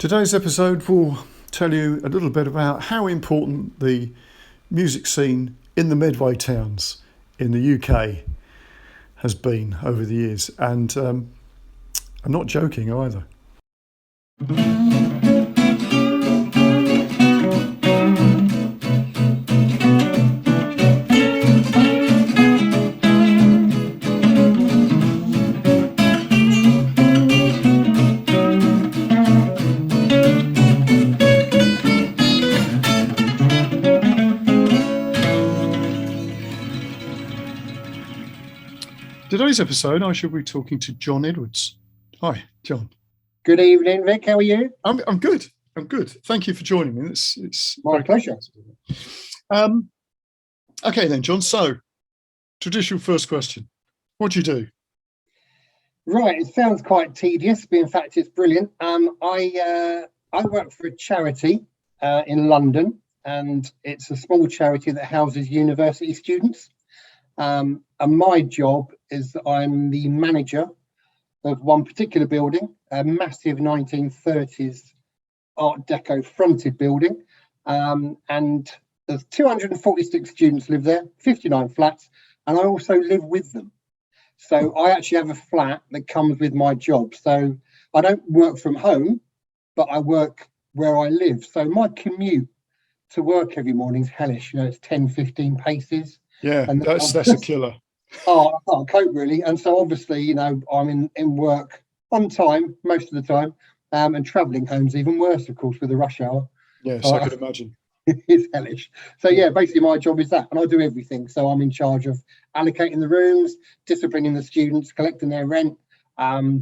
Today's episode will tell you a little bit about how important the music scene in the Medway towns in the UK has been over the years. And I'm not joking either. Today's episode, I shall be talking to John Edwards. Hi, John. Good evening, Vic. How are you? I'm good. I'm good. Thank you for joining me. It's my pleasure. Okay then, John. So, traditional first question. What do you do? Right. It sounds quite tedious, but in fact, it's brilliant. I work for a charity in London, and it's a small charity that houses university students. And my job is that I'm the manager of one particular building, a massive 1930s Art Deco fronted building. And there's 246 students live there, 59 flats, and I also live with them. So I actually have a flat that comes with my job. So I don't work from home, but I work where I live. So my commute to work every morning is hellish. You know, it's 10, 15 paces. Yeah, and that's a killer. I can't cope really. And so obviously, you know, I'm in work on time most of the time, and travelling home's even worse, of course, with the rush hour. Yes, I could imagine. It's hellish. So yeah, basically my job is that, and I do everything. So I'm in charge of allocating the rooms, disciplining the students, collecting their rent,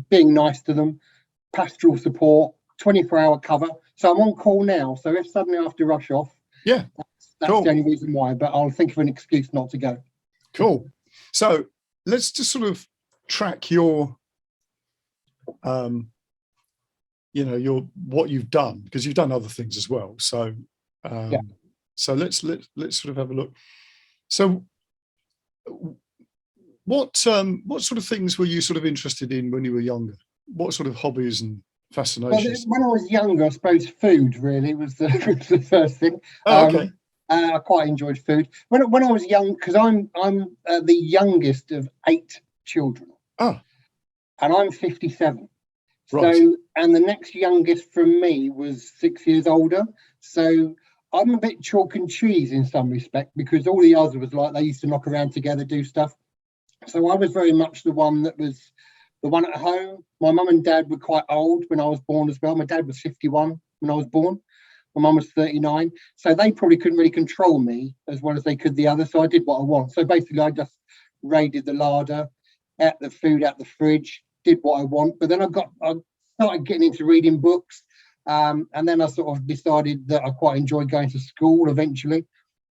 being nice to them, pastoral support, 24-hour cover. So I'm on call now. So if suddenly I have to rush off, yeah, that's cool. The only reason why, but I'll think of an excuse not to go. Cool. So let's just sort of track your, what you've done, because you've done other things as well. So, so let's sort of have a look. So, what sort of things were you sort of interested in when you were younger? What sort of hobbies and fascinations? Well, when I was younger, I suppose food really was the, the first thing. Oh, okay. I quite enjoyed food when I was young, because I'm the youngest of 8 children. Oh, and I'm 57. Right. So, and the next youngest from me was 6 years older. So I'm a bit chalk and cheese in some respect, because all the others was like they used to knock around together, do stuff. So I was very much the one that was the one at home. My mum and dad were quite old when I was born as well. My dad was 51 when I was born. My mum was 39. So they probably couldn't really control me as well as they could the others. So I did what I want. So basically I just raided the larder, ate the food out the fridge, did what I want. But then I started getting into reading books. And then I sort of decided that I quite enjoyed going to school eventually.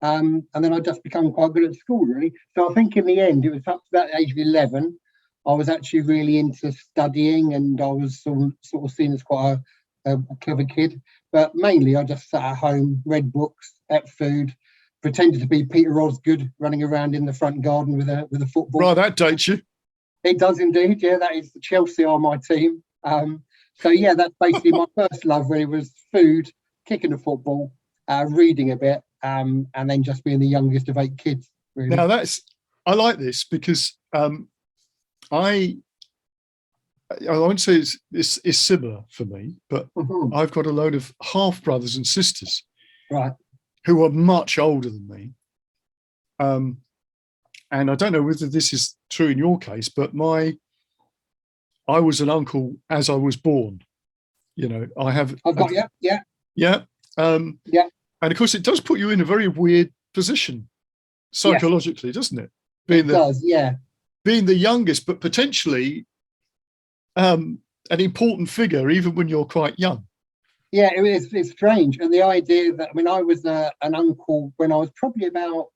And then I just become quite good at school, really. So I think in the end, it was up to about the age of 11, I was actually really into studying, and I was sort of seen as quite a clever kid. But mainly I just sat at home, read books, ate food, pretended to be Peter Osgood running around in the front garden with a football. Right, that dates you. It does indeed, yeah. That is Chelsea are my team. So yeah, that's basically my first love really, was food, kicking the football, reading a bit, and then just being the youngest of 8 kids, really. Now I like this because I won't say it's similar for me, but I've got a load of half brothers and sisters, right, who are much older than me. And I don't know whether this is true in your case, but I was an uncle as I was born. You know, I've got yeah. And of course, it does put you in a very weird position psychologically, doesn't it? Being the youngest, but potentially an important figure, even when you're quite young. Yeah, it's strange. And the idea that, I mean, I was an uncle when I was probably about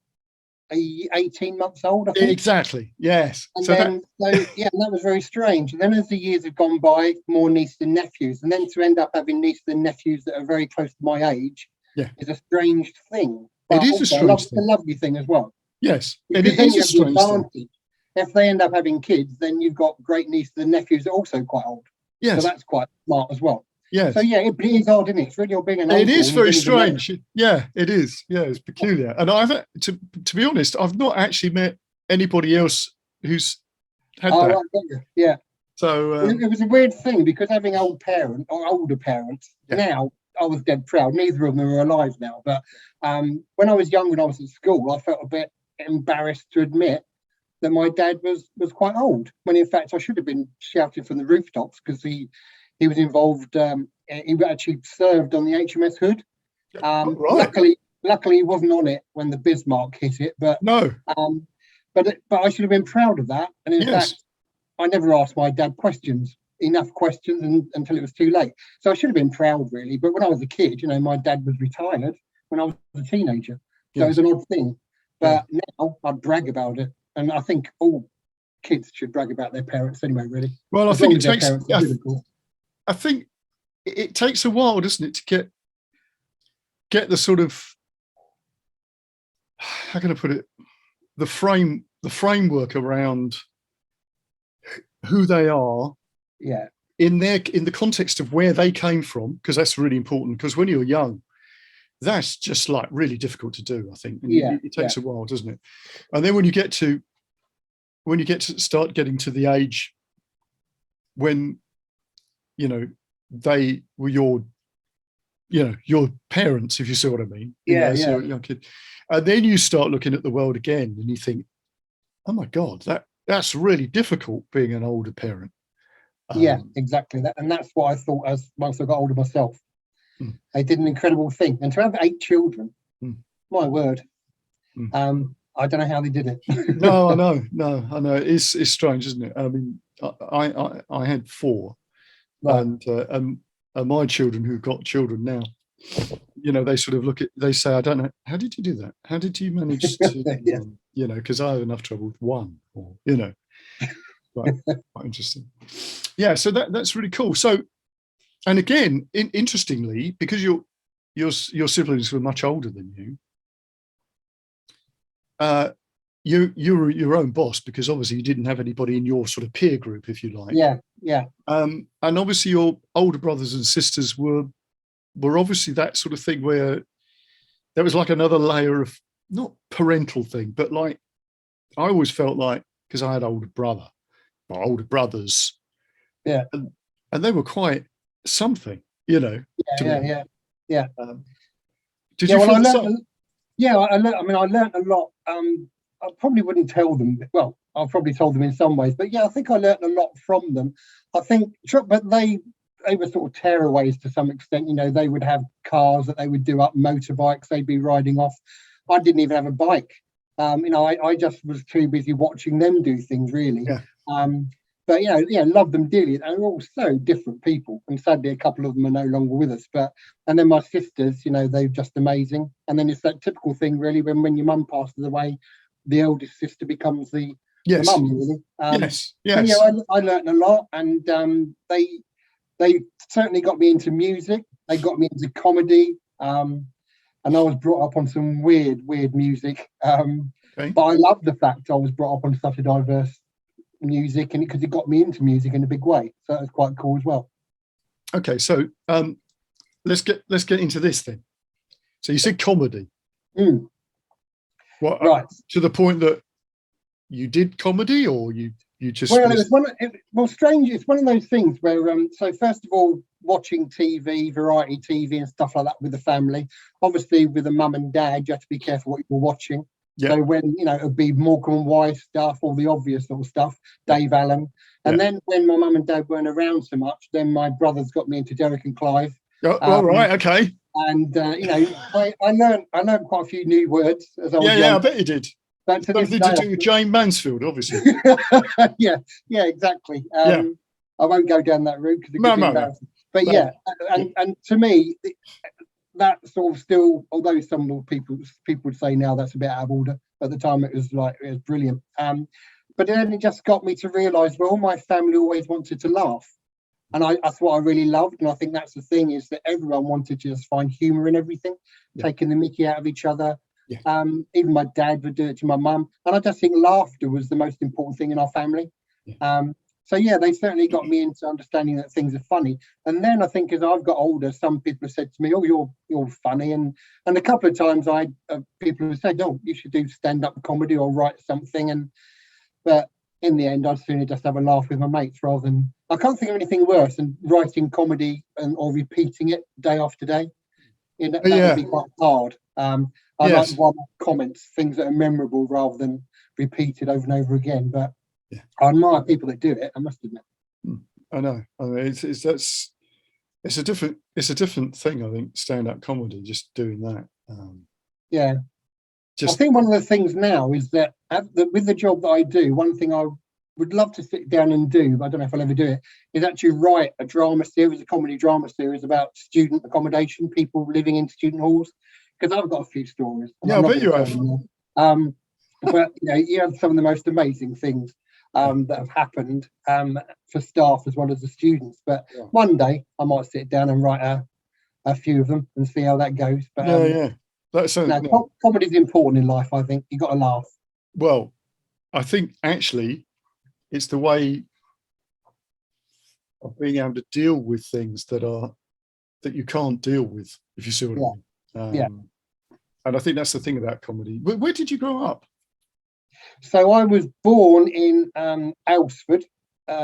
18 months old, I think. Exactly, yes. And that was very strange. And then as the years have gone by, more nieces and nephews. And then to end up having nieces and nephews that are very close to my age is a strange thing. But it is a strange thing. It's a lovely thing as well. Yes, and it is a strange thing. If they end up having kids, then you've got great nieces and nephews that are also quite old. Yes. So that's quite smart as well. Yes. So yeah, but it is odd, isn't it? It's really odd being an uncle. It is and very being the man. strange. Yeah, it is. Yeah, it's peculiar. And to be honest, I've not actually met anybody else who's had Oh, that. right, got you. Yeah. So Well, it was a weird thing because having older parents, Yeah. now I was dead proud. Neither of them are alive now. But when I was young, when I was at school, I felt a bit embarrassed to admit that my dad was quite old. When in fact I should have been shouting from the rooftops because he was involved. He actually served on the HMS Hood. right. Luckily, he wasn't on it when the Bismarck hit it. But No. but I should have been proud of that. And in Yes. fact, I never asked my dad enough questions until it was too late. So I should have been proud, really. But when I was a kid, my dad was retired when I was a teenager. So it was an odd thing. But now I'd brag about it. And I think all kids should brag about their parents anyway, really. Well, As long as their parents are good, of course. I think it takes a while, doesn't it, to get the sort of, how can I put it, the framework around who they are. Yeah. In the context of where they came from, because that's really important. Because when you're young, that's just like really difficult to do, I think. And it takes a while, doesn't it? And then when you get to start getting to the age when they were your parents, if you see what I mean. As a young kid. And then you start looking at the world again and you think, oh my God, that's really difficult being an older parent. Yeah, exactly. And that's what I thought once I got older myself. I did an incredible thing. And to have 8 children, my word, I don't know how they did it. No, I know. It's strange, isn't it? I mean, I had 4, right. And my children who've got children now, they sort of they say, I don't know, how did you do that? How did you manage to, because I have enough trouble with 1, or, quite interesting. Yeah, so that's really cool. So, and again, interestingly, because your siblings were much older than you, you were your own boss, because obviously you didn't have anybody in your sort of peer group, if you like. Yeah. And obviously your older brothers and sisters were obviously that sort of thing where there was like another layer of, not parental thing, but like I always felt like, because I had older brothers, and they were quite something, Yeah. Did you Well, feel I learned a lot. I probably wouldn't tell them. Well, I've probably told them in some ways, but yeah, I think I learned a lot from them. I think, but they were sort of tearaways to some extent. They would have cars that they would do up, motorbikes they'd be riding off. I didn't even have a bike. I just was too busy watching them do things, really. Yeah. But love them dearly. They're all so different people, and sadly, a couple of them are no longer with us. And then my sisters, they're just amazing. And then it's that typical thing, really, when your mum passes away, the eldest sister becomes the mum, really. Yes. I learned a lot, and they certainly got me into music. They got me into comedy, and I was brought up on some weird music. But I love the fact I was brought up on such a diverse music, and because it got me into music in a big way, so that was quite cool as well. Okay, so let's get into this then. So you said comedy. What, right, to the point that you did comedy, or you just strange. It's one of those things where so first of all, watching TV, variety TV and stuff like that with the family. Obviously with a mum and dad, you have to be careful what you're watching. Yeah. So when it'd be Morecambe and Wise stuff, all the obvious sort of stuff, Dave Allen. And then when my mum and dad weren't around so much, then my brothers got me into Derek and Clive. All right, okay. And I learned quite a few new words as I was young. Yeah, I bet you did. But something to do with Jane Mansfield, obviously. yeah, exactly. I won't go down that route because it could be embarrassing. But and to me, that sort of still, although some people would say now that's a bit out of order, at the time it was brilliant. But then it just got me to realise, well, my family always wanted to laugh. And that's what I really loved. And I think that's the thing, is that everyone wanted to just find humour in everything, taking the mickey out of each other. Yeah. Even my dad would do it to my mum. And I just think laughter was the most important thing in our family. Yeah. So yeah, they certainly got me into understanding that things are funny. And then I think as I've got older, some people have said to me, "Oh, you're funny," and a couple of times people have said, "Oh, you should do stand-up comedy or write something." But in the end, I'd sooner just have a laugh with my mates rather than. I can't think of anything worse than writing comedy or repeating it day after day. That would be quite hard. I like one comments, things that are memorable rather than repeated over and over again. But I admire people that do it, I must admit. I know. I mean, it's a different thing. I think stand-up comedy, just doing that. I think one of the things now is that with the job that I do, one thing I would love to sit down and do, but I don't know if I'll ever do it, is actually write a comedy drama series about student accommodation, people living in student halls, because I've got a few stories. I bet you have. But you have some of the most amazing things that have happened for staff as well as the students. But one day I might sit down and write a few of them and see how that goes. But comedy is important in life. I think you got to laugh. Well, I think actually it's the way of being able to deal with things that you can't deal with, if you see what I mean. And I think that's the thing about comedy. Where did you grow up? So I was born in Alresford,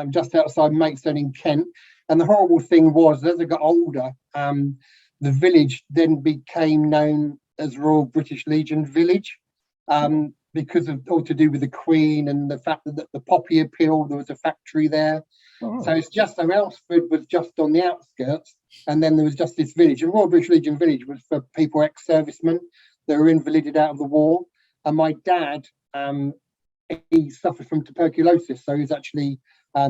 just outside Maidstone in Kent. And the horrible thing was, as I got older, the village then became known as Royal British Legion Village, because of all to do with the Queen and the fact that the poppy appeal, there was a factory there. Oh. So it's just so Alresford was just on the outskirts, and then there was just this village. And Royal British Legion Village was for people ex-servicemen that were invalided out of the war. And my dad, he suffered from tuberculosis, so he's actually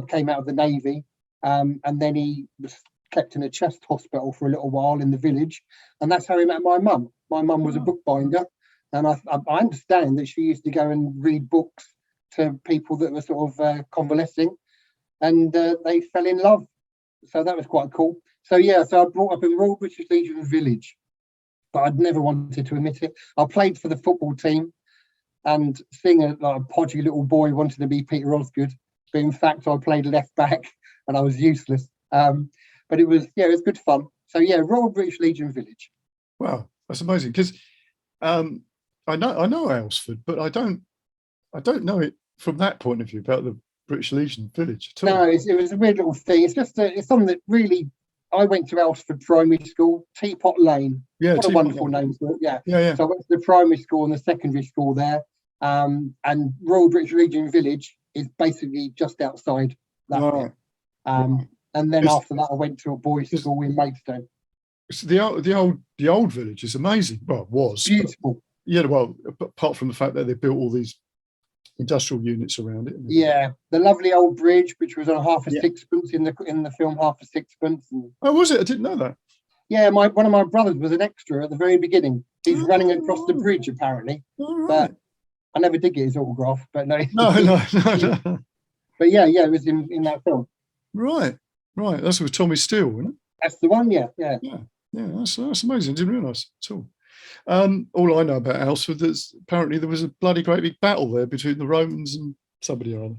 came out of the Navy, and then he was kept in a chest hospital for a little while in the village, and that's how he met my mum. My mum was a bookbinder, and I understand that she used to go and read books to people that were sort of convalescing, and they fell in love. So that was quite cool. So so I brought up in Royal British Legion Village, but I'd never wanted to admit it. I played for the football team, and seeing a podgy little boy wanted to be Peter Osgood, but in fact I played left back and I was useless. But it was good fun. So Royal British Legion Village. Wow, that's amazing, because I know Alresford, but I don't know it from that point of view about the British Legion Village at all. No, it was a weird little thing. It's just it's something that really. I went to Alresford Primary School, Teapot Lane. Yeah, what a wonderful name for it. Yeah. So I went to the primary school and the secondary school there. And Royal British Legion Village is basically just outside that bit. And then after that, I went to a boys' school in Maidstone. So the old village is amazing. Well, it was beautiful. Apart from the fact that they built all these industrial units around it. Yeah, the lovely old bridge, which was on half a sixpence in the film, half a sixpence. Oh, was it? I didn't know that. Yeah, one of my brothers was an extra at the very beginning. He's running across the bridge apparently, but I never did get his autograph. But no. But it was in that film. Right. That's with Tommy Steele, wasn't it? That's the one. Yeah. That's amazing. I didn't realise at all. All I know about Alresford is apparently there was a bloody great big battle there between the Romans and somebody or other.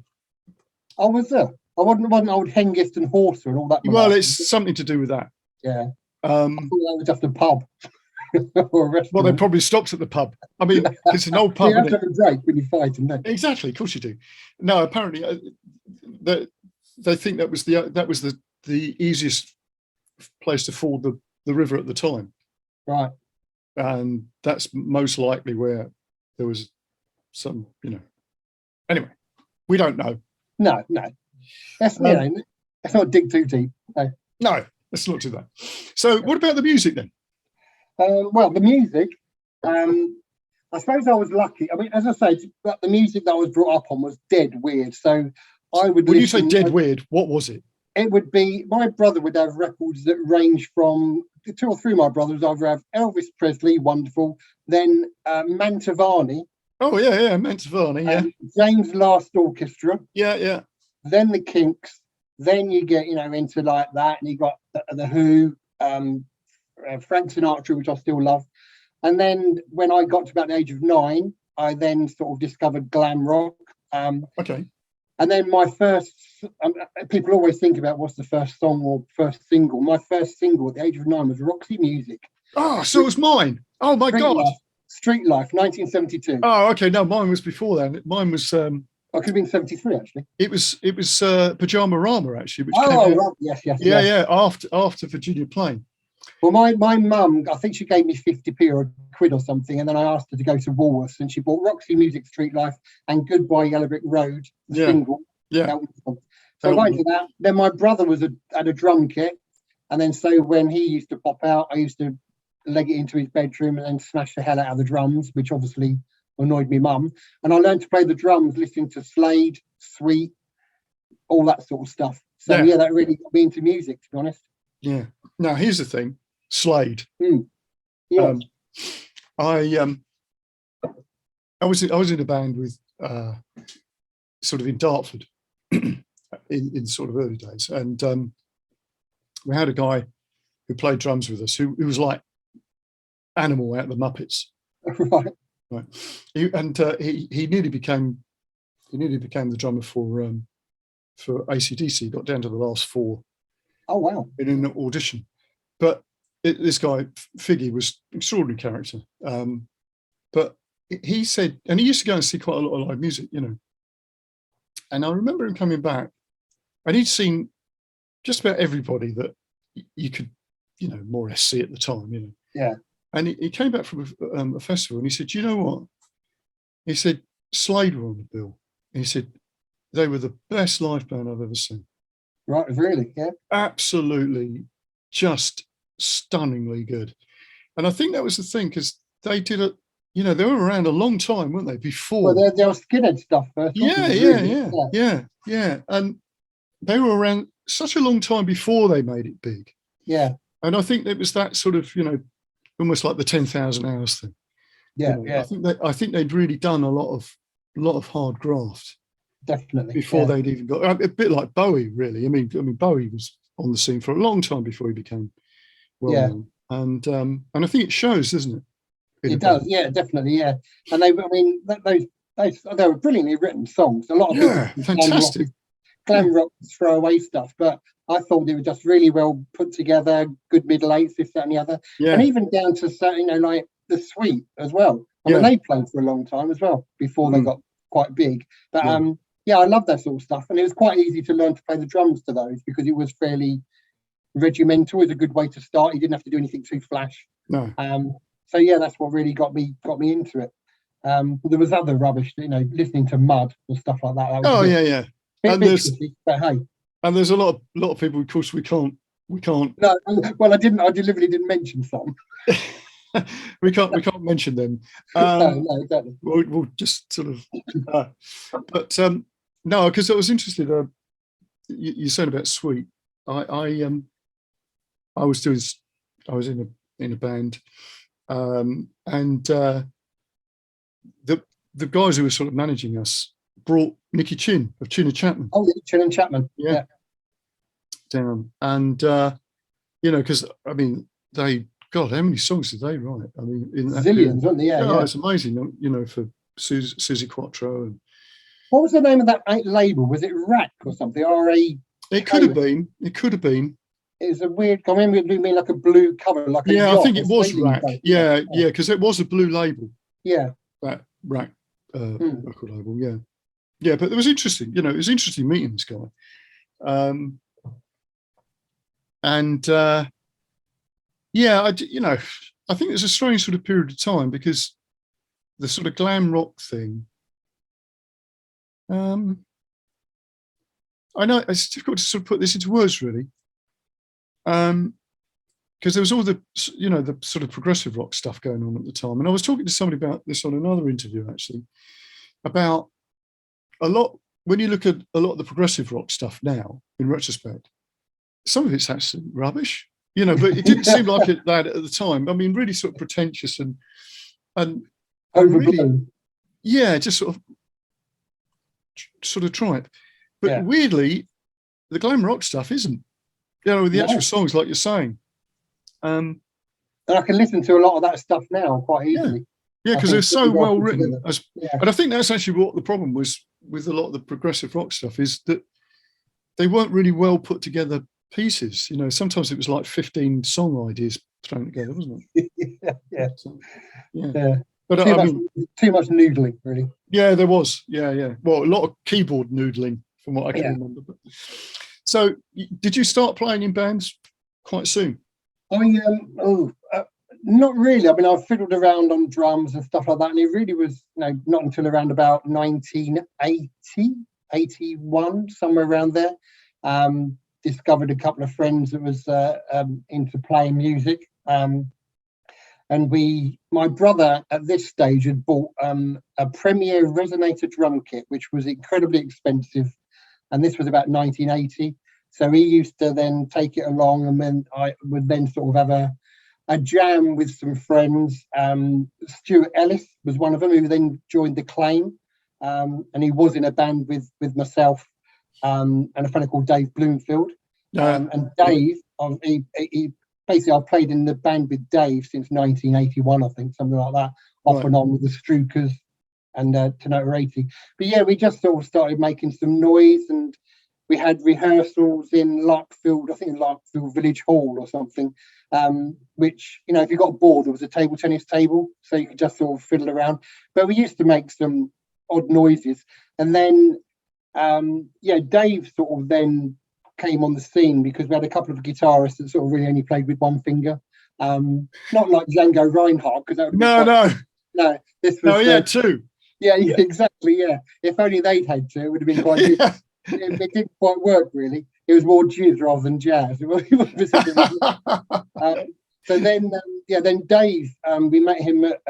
Oh, was there? I wasn't old Hengist and Horser and all that. Well, it's something to do with that. Yeah. I thought that was just a pub or a restaurant. Well, they probably stopped at the pub. I mean, it's an old pub. You have to have a break when you fight, and then exactly, of course you do. No, apparently they think that was the easiest place to ford the river at the time. Right. And that's most likely where there was some, Anyway, we don't know. No. Let's not dig too deep. No, let's not do that. So what about the music then? Well, the music, I suppose I was lucky. I mean, as I say, the music that I was brought up on was dead weird. So I would. When you say dead weird, what was it? It would be, my brother would have records that range from, two or three of my brothers either have Elvis Presley, wonderful, then Mantovani. Oh, yeah, Mantovani, yeah. James Last Orchestra. Yeah. Then the Kinks. Then you get, into like that, and you got the Who, Frank Sinatra, which I still love. And then when I got to about the age of 9, I then sort of discovered glam rock. Okay. And then my first, people always think about what's the first song or first single. My first single at the age of 9 was Roxy Music. Oh, so it was mine. Oh my God. Street Life, 1972. Oh, okay. No, mine was before then. Mine was I could have been 73 actually. It was Pajama Rama actually, which came out, right. Yes. Yeah, after Virginia Plain. Well, my mum, I think she gave me 50p or a quid or something, and then I asked her to go to Woolworths, and she bought Roxy Music, Street Life, and Goodbye Yellow Brick Road, the single. Yeah. So I went to that. Then my brother had a drum kit, and then so when he used to pop out, I used to leg it into his bedroom and then smash the hell out of the drums, which obviously annoyed me mum. And I learned to play the drums listening to Slade, Sweet, all that sort of stuff. So yeah, that really got me into music, to be honest. Yeah. Now here's the thing, Slade. Yeah. I was in a band with sort of in Dartford in sort of early days, and we had a guy who played drums with us who was like Animal out of the Muppets. Right. He nearly became the drummer for AC/DC. Got down to the last 4. Oh wow! In an audition, but this guy Figgy was an extraordinary character. But he said, and he used to go and see quite a lot of live music, you know. And I remember him coming back, and he'd seen just about everybody that you could, you know, more or less see at the time, you know. Yeah. And he came back from a festival, and he said, "You know what?" He said, "Slade were on the bill." And he said, "They were the best live band I've ever seen." Right, really? Yeah. Absolutely, just stunningly good. And I think that was the thing, because they did it, you know, they were around a long time, weren't they? Before. Well, they were skinhead stuff first. Yeah. And they were around such a long time before they made it big. Yeah. And I think it was that sort of, you know, almost like the 10,000 hours thing. Yeah, you know, I think they'd really done a lot of hard graft. Definitely. Before they'd even got a bit like Bowie, really. I mean, Bowie was on the scene for a long time before he became well known, and I think it shows, doesn't it? It does, yeah, definitely, yeah. And they were brilliantly written songs. A lot of people fantastic glam rock throwaway stuff, but I thought they were just really well put together. Good middle eights, this, that, and the other, and even down to like the Sweet as well. I mean, they played for a long time as well before they got quite big, but I love that sort of stuff, and it was quite easy to learn to play the drums to those because it was fairly regimental. Is a good way to start. You didn't have to do anything too flash. No. So yeah, that's what really got me into it. There was other rubbish, you know, listening to Mud and stuff like that. And there's a lot of people. Of course, we can't. No, well, I deliberately didn't mention some. we can't mention them. No, exactly. We'll just sort of. But no, because I was interested. You said about Sweet. I was in a band, and the guys who were sort of managing us brought Nicky Chin of Chin and Chapman. Oh, yeah, Chin and Chapman. Yeah. Down, and you know, because I mean, God, how many songs did they write? I mean, in zillions, weren't they? Yeah, it's amazing. You know, for Susie Quattro. And what was the name of that label? Was it Rack or something? It could have been. It was a weird. I remember it being like a blue cover, like I think it was Rack. Yeah, because it was a blue label. Yeah, that Rack record label. Yeah, but it was interesting. You know, it was interesting meeting this guy. I think it's a strange sort of period of time because the sort of glam rock thing. I know it's difficult to sort of put this into words, really, because there was all the sort of progressive rock stuff going on at the time, and I was talking to somebody about this on another interview actually, about a lot. When you look at a lot of the progressive rock stuff now, in retrospect, some of it's actually rubbish, you know, but it didn't seem like it that at the time. I mean, really sort of pretentious and overblown. Really, just sort of tripe. But weirdly, the glam rock stuff isn't. You know, with the actual songs, like you're saying. And I can listen to a lot of that stuff now quite easily. Yeah, because they're so well written. Yeah. And I think that's actually what the problem was with a lot of the progressive rock stuff, is that they weren't really well put together pieces. You know, sometimes it was like 15 song ideas thrown together, wasn't it? Yeah. Yeah. But I mean, too much noodling, really. Yeah, there was. Yeah. Well, a lot of keyboard noodling from what I can remember. But, so, did you start playing in bands quite soon? Not really. I mean, I fiddled around on drums and stuff like that, and it really was, not until around about 1980, 81, somewhere around there. Discovered a couple of friends that was into playing music. And my brother at this stage had bought a Premier Resonator drum kit, which was incredibly expensive. And this was about 1980. So he used to then take it along, and then I would then sort of have a jam with some friends. Stuart Ellis was one of them, who then joined the Claim. And he was in a band with myself and a fellow called Dave Bloomfield. And Dave, he basically, I played in the band with Dave since 1981, I think, something like that, off and on with the Strukers and Tenota 80. But yeah, we just sort of started making some noise, and we had rehearsals in Larkfield, I think in Larkfield Village Hall or something, which, if you got bored, there was a table tennis table, so you could just sort of fiddle around. But we used to make some odd noises. And then, Dave sort of then came on the scene because we had a couple of guitarists that sort of really only played with one finger. Not like Django Reinhardt, because that would no. This was he had two. Yeah, exactly. Yeah, if only they'd had two, it would have been quite good. It didn't quite work, really. It was more jizz rather than jazz. So then Dave, we met him at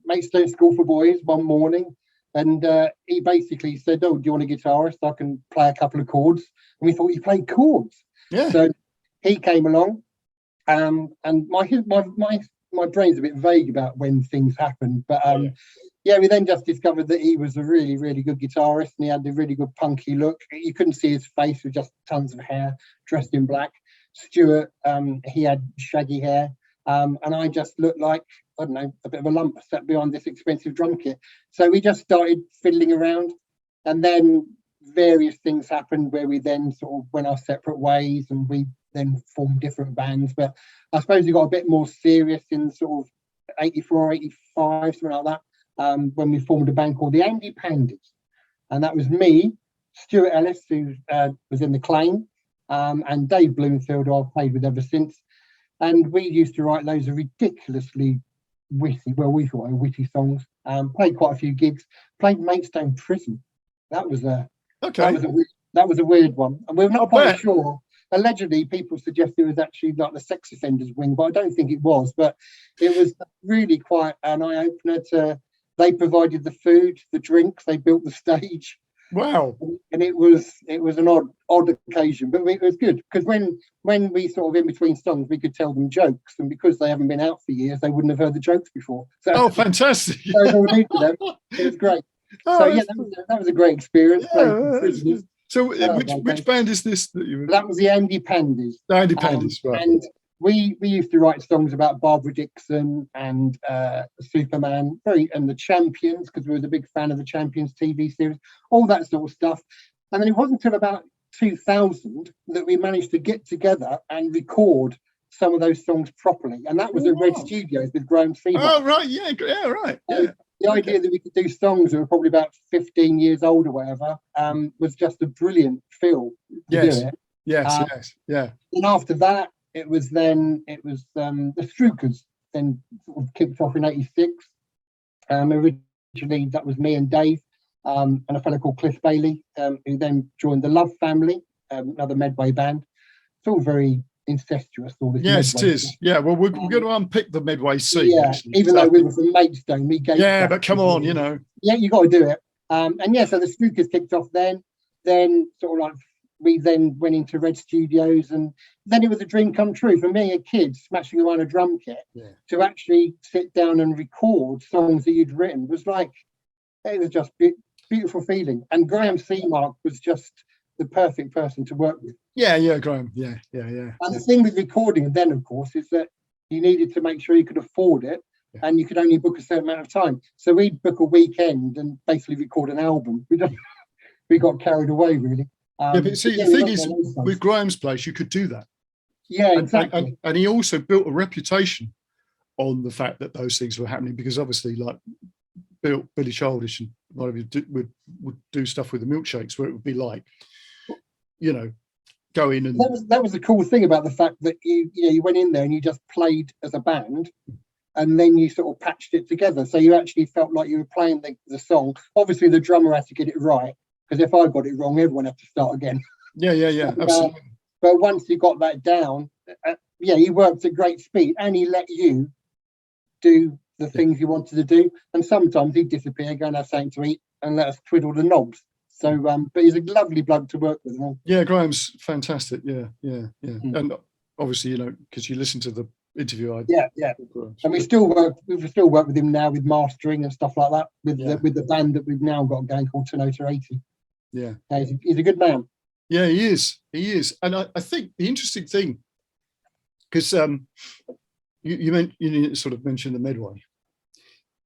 Maidstone School for Boys one morning, and he basically said, "Oh, do you want a guitarist? I can play a couple of chords." And we thought he played chords. Yeah. So he came along, and my brain's a bit vague about when things happen, but we then just discovered that he was a really, really good guitarist, and he had a really good punky look. You couldn't see his face with just tons of hair, dressed in black. Stuart, he had shaggy hair, and I just looked like, I don't know, a bit of a lump sat behind this expensive drum kit. So we just started fiddling around, and then various things happened where we then sort of went our separate ways, and we then formed different bands. But I suppose we got a bit more serious in sort of 84, 85, something like that, when we formed a band called the Andy Pandits. And that was me, Stuart Ellis, who was in the Claim, and Dave Bloomfield, who I've played with ever since. And we used to write loads of ridiculously witty, well, we thought they were witty songs. Played quite a few gigs. Played Maidstone Prison. That was a weird one, and we're not quite sure. Allegedly, people suggest it was actually like the sex offenders wing, but I don't think it was. But it was really quite an eye opener. They provided the food, the drinks, they built the stage. Wow! And it was an odd occasion, but it was good because when we sort of in between songs, we could tell them jokes, and because they haven't been out for years, they wouldn't have heard the jokes before. So, fantastic! So it was all new to them. It was great. So that was a great experience. So which band is this that you? That was the Andy Pandits. The Andy Pandits, right? And we used to write songs about Barbara Dixon and Superman, and the Champions, because we were a big fan of the Champions TV series, all that sort of stuff. And then it wasn't until about 2000 that we managed to get together and record some of those songs properly, and that was at Red Studios with Graham Seaman. Oh right, right. The idea that we could do songs that were probably about 15 years old or whatever was just a brilliant feel to do it. Yes. And after that, it was the Strukers then sort of kicked off in '86. Originally, that was me and Dave and a fellow called Cliff Bailey, who then joined the Love Family, another Medway band. It's all very incestuous, all this. Yes, Medway. It is. Yeah, well, we're going to unpick the Medway scene. Yeah, even though we were from Maidstone, we gave. Yeah, but come on, you know. Yeah, you got to do it. So the Strukers kicked off then. Then sort of like we then went into Red Studios, and then it was a dream come true for me, a kid smashing around a drum kit, to actually sit down and record songs that you'd written was like, it was just beautiful feeling. And Graham Seamark was just the perfect person to work with. Yeah, Graham. Yeah. And the thing with recording then, of course, is that you needed to make sure you could afford it. and you could only book a certain amount of time. So we'd book a weekend and basically record an album. We got carried away, really. But see, the thing is, with Graham's place, you could do that. Yeah, exactly. And he also built a reputation on the fact that those things were happening, because obviously, like Billy Childish and whatever would do stuff with the milkshakes, where it would be like, you know, go in and that was the cool thing about the fact that you went in there and you just played as a band, and then you sort of patched it together, so you actually felt like you were playing the song. Obviously, the drummer had to get it right, because if I got it wrong, everyone had to start again. Yeah, absolutely. But once you got that down, he worked at great speed, and he let you do the things you wanted to do. And sometimes he'd disappear, go and have something to eat, and let us twiddle the knobs. So, but he's a lovely bloke to work with. Yeah, Graham's fantastic. Yeah. And obviously, you know, because you listen to the interview. Yeah. And we still work with him now with mastering and stuff like that with the band that we've now got going called Sinatra 80. Yeah, he's a good man. Yeah, he is. And I think the interesting thing, because you sort of mentioned the Medway,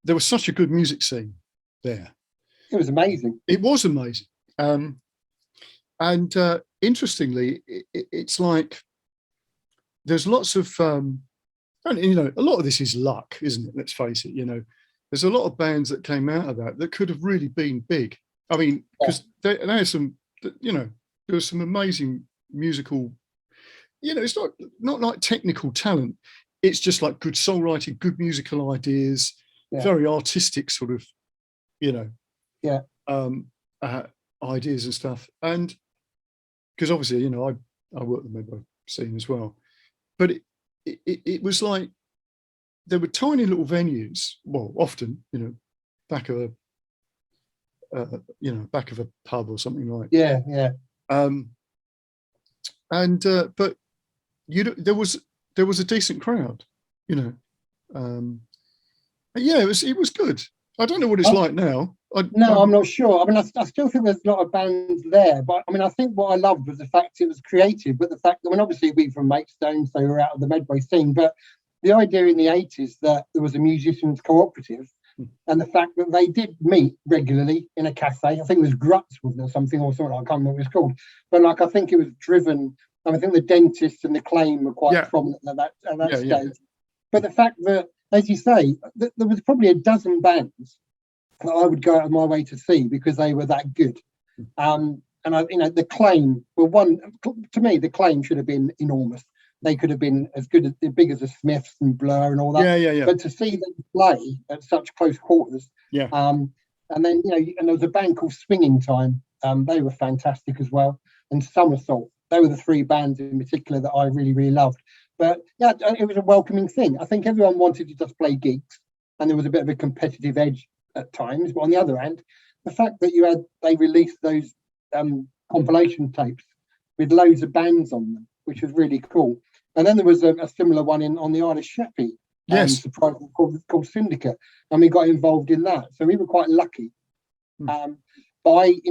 there was such a good music scene there. It was amazing. It was amazing. And interestingly, it's like there's lots of, and, you know, a lot of this is luck, isn't it? Let's face it. You know, there's a lot of bands that came out of that could have really been big. I mean, because there's some, you know, there was some amazing musical, you know, it's not like technical talent. It's just like good songwriting, good musical ideas, very artistic sort of, you know, ideas and stuff. And because obviously, you know, I work the Medway scene as well, but it was like there were tiny little venues. Well, often, you know, back of a pub or something like. Yeah. But there was a decent crowd, you know. It was good. I don't know what it's like now. I'm not sure. I mean, I still think there's a lot of bands there, but I mean, I think what I loved was the fact it was creative, but the fact that, I mean, obviously we're from Maidstone, so we're out of the Medway scene, but the idea in the 80s that there was a musicians cooperative, and the fact that they did meet regularly in a cafe. I think it was Gruts, wasn't it, or something, I can't remember what it was called. But like, I think it was driven. I think the Dentists and the Claim were quite prominent at that stage. Yeah. But the fact that, as you say, there was probably a dozen bands that I would go out of my way to see because they were that good. And the Claim were one. To me, the Claim should have been enormous. They could have been as big as the Smiths and Blur and all that. Yeah. But to see them play at such close quarters, and then, you know, and there was a band called Swinging Time. They were fantastic as well. And Somersault. They were the three bands in particular that I really, really loved. But yeah, it was a welcoming thing. I think everyone wanted to just play gigs, and there was a bit of a competitive edge at times. But on the other hand, the fact that they released those compilation tapes with loads of bands on them, which was really cool. And then there was a similar one on the Isle of Sheppey, called Syndicate, and we got involved in that. So we were quite lucky. But I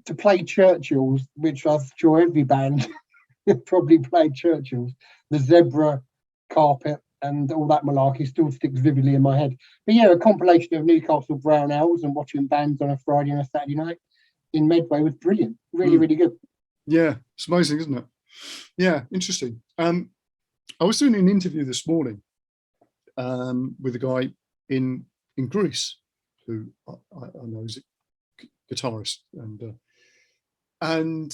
to play Churchill's, which I'm sure every band probably played Churchill's, the Zebra carpet and all that malarkey still sticks vividly in my head. But yeah, a compilation of Newcastle Brown Owls and watching bands on a Friday and a Saturday night in Medway was brilliant. Really, really good. Yeah, it's amazing, isn't it? Yeah, interesting. I was doing an interview this morning with a guy in Greece who I know is a guitarist, and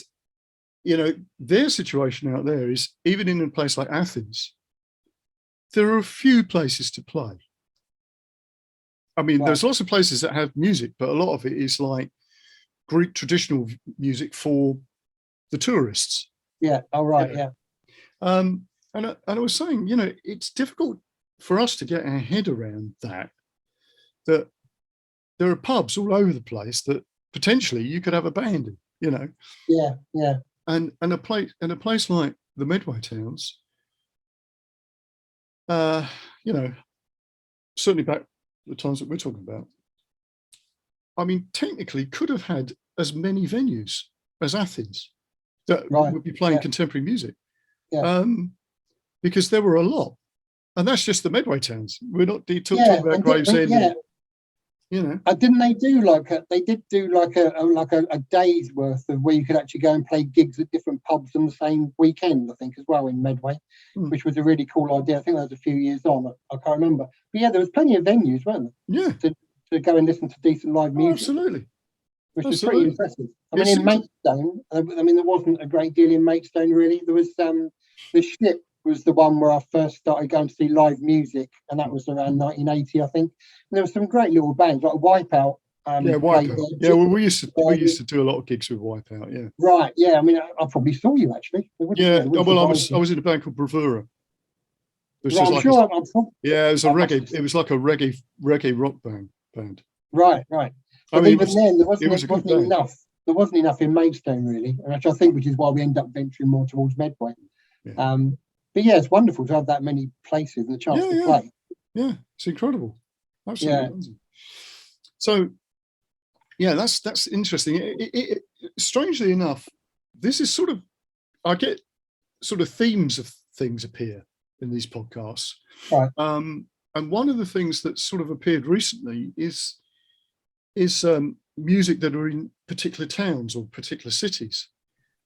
you know, their situation out there is, even in a place like Athens, there are a few places to play. I mean, there's lots of places that have music, but a lot of it is like Greek traditional music for the tourists. Yeah. All right. Yeah. And I was saying, you know, it's difficult for us to get our head around that there are pubs all over the place that potentially you could have a band in, you know. Yeah. And a place like the Medway towns, you know, certainly back the times that we're talking about, I mean, technically could have had as many venues as Athens that would be playing contemporary music, because there were a lot. And that's just the Medway towns. We're not talking Yeah, about and Gravesend. yeah. You know, Didn't they do they did do a day's worth of where you could actually go and play gigs at different pubs on the same weekend, I think, as well in Medway, which was a really cool idea. I think that was a few years on. I can't remember. But yeah, there was plenty of venues, weren't there? yeah, To go and listen to decent live music. absolutely. Which was pretty impressive. I mean, It in Maidstone, there wasn't a great deal in Maidstone, really. There was the Ship was the one where I first started going to see live music, and that was around 1980, I think. And there were some great little bands, like Wipeout. Wipeout. Yeah, well, we used to do a lot of gigs with Wipeout, yeah. Right, yeah. I mean, I probably saw you, actually. Yeah, well, I was in a band called Bravura. Right, I'm sure. Yeah, it was a reggae. It was like a reggae rock band. Right. But even then, there wasn't enough. There wasn't enough in Maidstone, really, which I think, which is why we end up venturing more towards Medway. Yeah. But yeah, it's wonderful to have that many places and the chance to play. Yeah, it's incredible. Absolutely. Yeah. So, yeah, that's interesting. Strangely enough, this is sort of, I get sort of themes of things appear in these podcasts. Right. And one of the things that sort of appeared recently is music that are in particular towns or particular cities.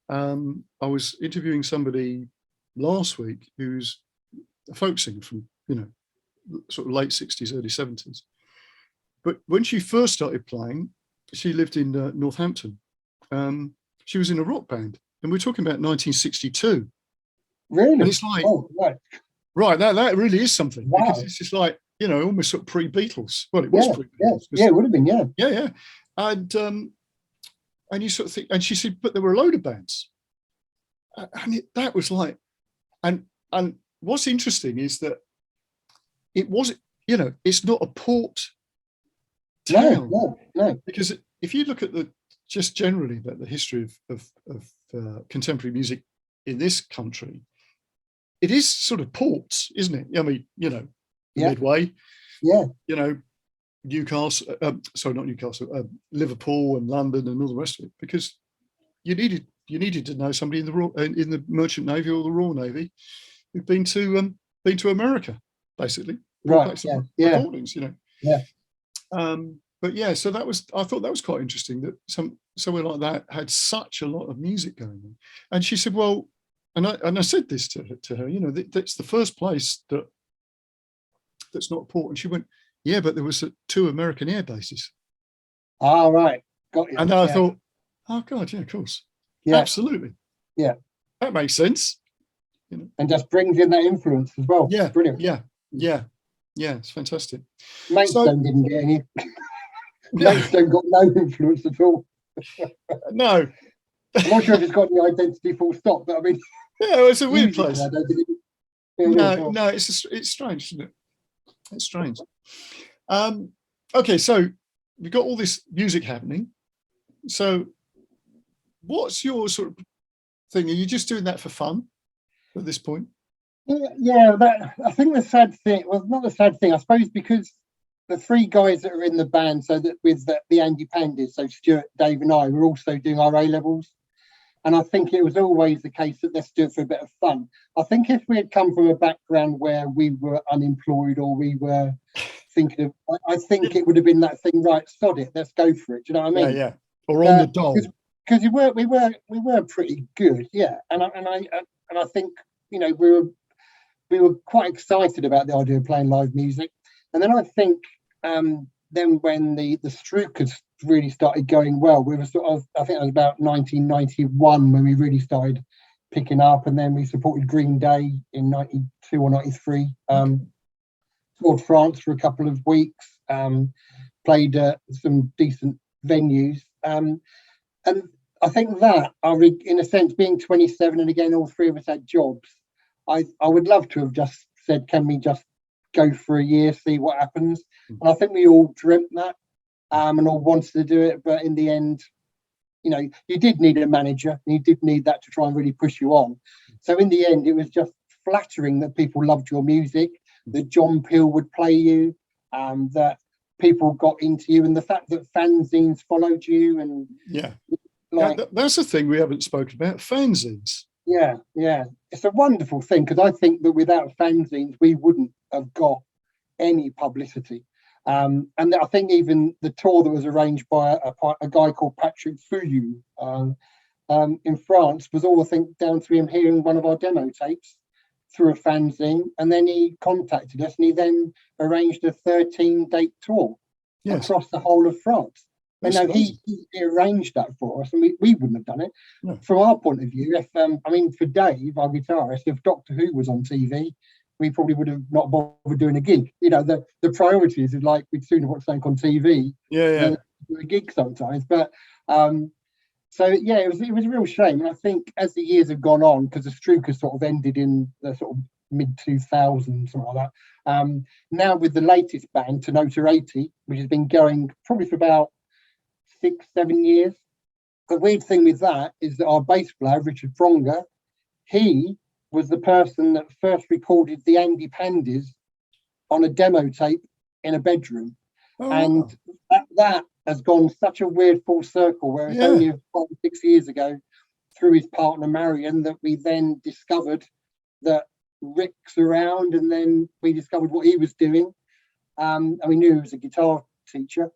I was interviewing somebody last week who's a folk singer from, sort of late 60s, early 70s. But when she first started playing, she lived in Northampton. She was in a rock band, and we're talking about 1962. Really? And it's like, right, that really is something. Wow. Because it's just like, almost sort of pre-Beatles. Well, it was pre-Beatles. Yeah, it would have been, yeah. Yeah. And you sort of think, and she said, but there were a load of bands. And that was like, and what's interesting is that it was, it's not a port town. No. Because if you look at just generally about the history of contemporary music in this country, it is sort of ports, isn't it? I mean, Midway, Newcastle, not Newcastle, Liverpool and London and all the rest of it, because you needed to know somebody in the Merchant Navy or the Royal Navy who'd been to America, basically. Right. Recordings, Yeah. But yeah, so I thought that was quite interesting that somewhere like that had such a lot of music going on. And she said, well, and I said this to her, that's the first place that's not a port. And she went, yeah, but there was 2 American air bases. Ah, right. Got you. And I thought, oh God, yeah, of course. Yeah. Absolutely. Yeah. That makes sense. And just brings in that influence as well. Yeah. Brilliant. Yeah. It's fantastic. Maidstone didn't get any. Maidstone got no influence at all. No. I'm not sure if it's got the identity full stop, but I mean. Yeah, it's a weird place. No, it's strange, isn't it? It's strange. Okay, so we've got all this music happening. So what's your sort of thing? Are you just doing that for fun at this point? Yeah, I think the sad thing, well, not the sad thing, I suppose, because the 3 guys that are in the band, so that with the Andy Pandits, so Stuart, Dave and I, were also doing our A-levels. And I think it was always the case that let's do it for a bit of fun. I think if we had come from a background where we were unemployed or we were thinking of, I think it would have been that thing, right, sod it, let's go for it. Do you know what I mean? Yeah. Or on the dole. Because we were pretty good, yeah. And I think, we were quite excited about the idea of playing live music. And then I think then when the Strukers really started going well, we were sort of, I think it was about 1991 when we really started picking up, and then we supported Green Day in 92 or 93, toured France for a couple of weeks, played some decent venues. And I think that, in a sense, being 27, and again, all 3 of us had jobs, I would love to have just said, can we just go for a year, see what happens? And I think we all dreamt that and all wanted to do it. But in the end, you did need a manager, and you did need that to try and really push you on. So in the end, it was just flattering that people loved your music, that John Peel would play you, that people got into you, and the fact that fanzines followed you. And that's the thing we haven't spoken about, fanzines. Yeah, it's a wonderful thing, because I think that without fanzines we wouldn't have got any publicity. And I think even the tour that was arranged by a guy called Patrick Fouillou in France was all, I think, down to him hearing one of our demo tapes through a fanzine, and then he contacted us, and he then arranged a 13-date tour across the whole of France. And no, he arranged that for us, and we wouldn't have done it. No. From our point of view, if for Dave, our guitarist, if Doctor Who was on TV, we probably would have not bothered doing a gig. You know, the priorities is like we'd sooner watch something on TV than do a gig sometimes. But so yeah, it was a real shame. And I think as the years have gone on, because the Struker sort of ended in the sort of mid-2000s, something like that. Now with the latest band, Sinatra 80, which has been going probably for about 6-7 years. The weird thing with that is that our bass player, Richard Fronger, he was the person that first recorded the Andy Pandits on a demo tape in a bedroom. And that has gone such a weird full circle, where it's only 5 or 6 years ago, through his partner Marion, that we then discovered that Rick's around, and then we discovered what he was doing. And we knew he was a guitar teacher,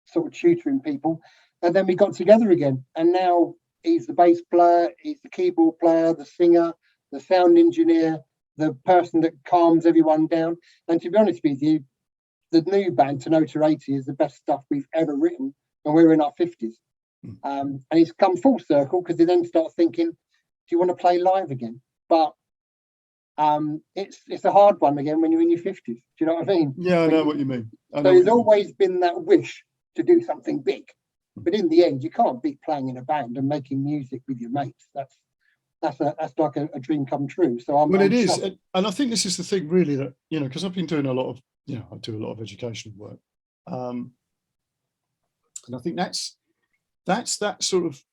sort of tutoring people. And then we got together again, and now he's the bass player, he's the keyboard player, the singer, the sound engineer, the person that calms everyone down. And to be honest with you, the new band, Sinatra 80, is the best stuff we've ever written, and we're in our 50s. And it's come full circle, because they then start thinking, do you want to play live again? But it's a hard one again when you're in your 50s. Do you know what I mean? Yeah, I know what you mean. So there's always been that wish to do something big, but in the end, you can't beat playing in a band and making music with your mates. That's like a dream come true. So I'm is, and I think this is the thing, really, that, you know, because I've been doing a lot of, you know, I do a lot of educational work, and I think that's that sort of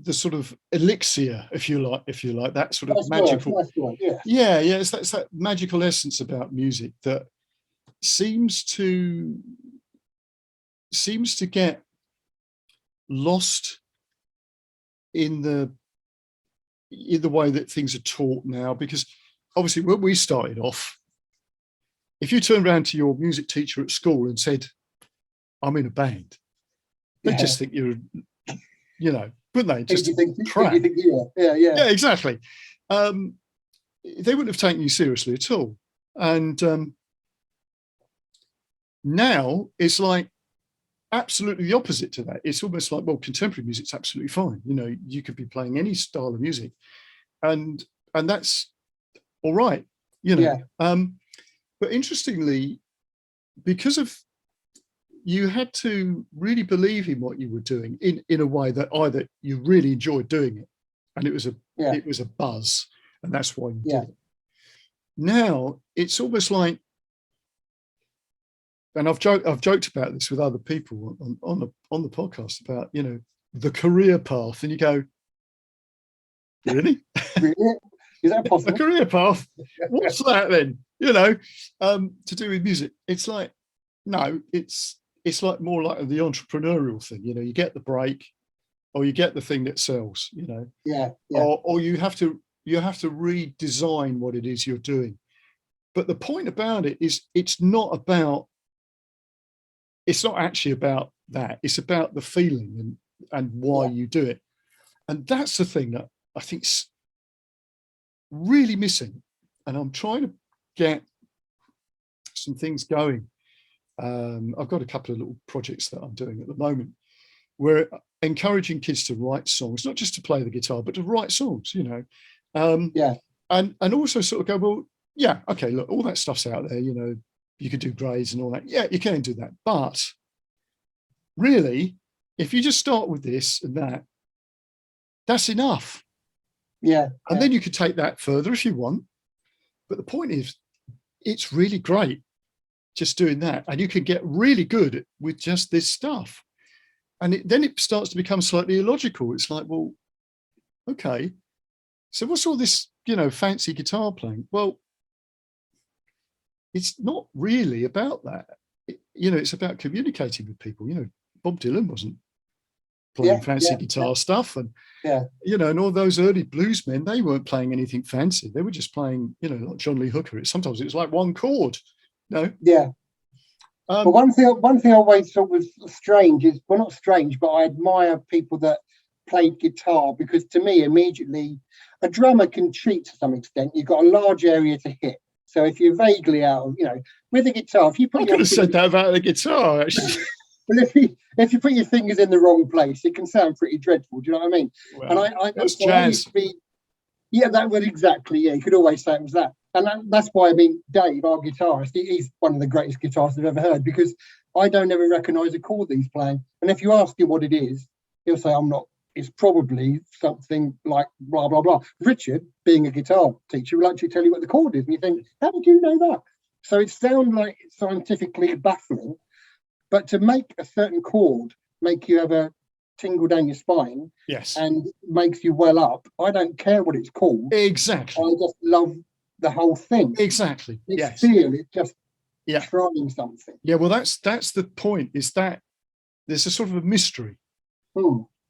the sort of elixir, if you like, that sort of magical, it's that magical essence about music that seems to get lost in the way that things are taught now. Because obviously when we started off, if you turned around to your music teacher at school and said, I'm in a band, they just think you're, you know, wouldn't they? Just crap. Yeah, exactly. They wouldn't have taken you seriously at all. And now it's like absolutely the opposite to that. It's almost like, well, contemporary music's absolutely fine. You know, you could be playing any style of music, and that's all right. You know. But interestingly, because of, you had to really believe in what you were doing in a way that either you really enjoyed doing it, and it was a buzz, and that's why you did it. Now it's almost like, and I've joked about this with other people on the podcast about, you know, the career path, and you go, really? Is that possible? A career path? What's that then? You know, to do with music? It's like, no, it's like more like the entrepreneurial thing. You know, you get the break, or you get the thing that sells. You know, or you have to redesign what it is you're doing. But the point about it is, it's not actually about that. It's about the feeling and why you do it. And that's the thing that I think's really missing. And I'm trying to get some things going. I've got a couple of little projects that I'm doing at the moment, where encouraging kids to write songs, not just to play the guitar, but to write songs, you know. And also sort of go, well, yeah, okay, look, all that stuff's out there, you know, you could do grades and all that. Yeah, you can do that. But really, if you just start with this and that, that's enough. And then you could take that further if you want. But the point is, it's really great just doing that. And you can get really good with just this stuff. And then it starts to become slightly illogical. It's like, well, okay, so what's all this, you know, fancy guitar playing? Well, it's not really about that. You know, it's about communicating with people. You know, Bob Dylan wasn't playing fancy guitar stuff, and and all those early bluesmen, they weren't playing anything fancy. They were just playing, like John Lee Hooker. Sometimes it was like one chord. Yeah. But one thing I always thought was strange is, well, not strange, but I admire people that played guitar, because to me, immediately, a drummer can cheat to some extent. You've got a large area to hit. So if you're vaguely out, with a guitar, if you put I could have said that about the guitar, actually. Well, if you put your fingers in the wrong place, it can sound pretty dreadful. Do you know what I mean? Well, and that's jazz. That would exactly. Yeah, you could always say it was that. And that's why, Dave, our guitarist, he's one of the greatest guitarists I've ever heard, because I don't ever recognise a chord that he's playing. And if you ask him what it is, he'll say, I'm not. It's probably something like blah, blah, blah. Richard, being a guitar teacher, will actually tell you what the chord is. And you think, how did you know that? So it sounds like scientifically baffling. But to make a certain chord make you have a tingle down your spine, and makes you well up, I don't care what it's called. Exactly. I just love the whole thing. Exactly. It's just trying something. Yeah, well, that's the point, is that there's a sort of a mystery.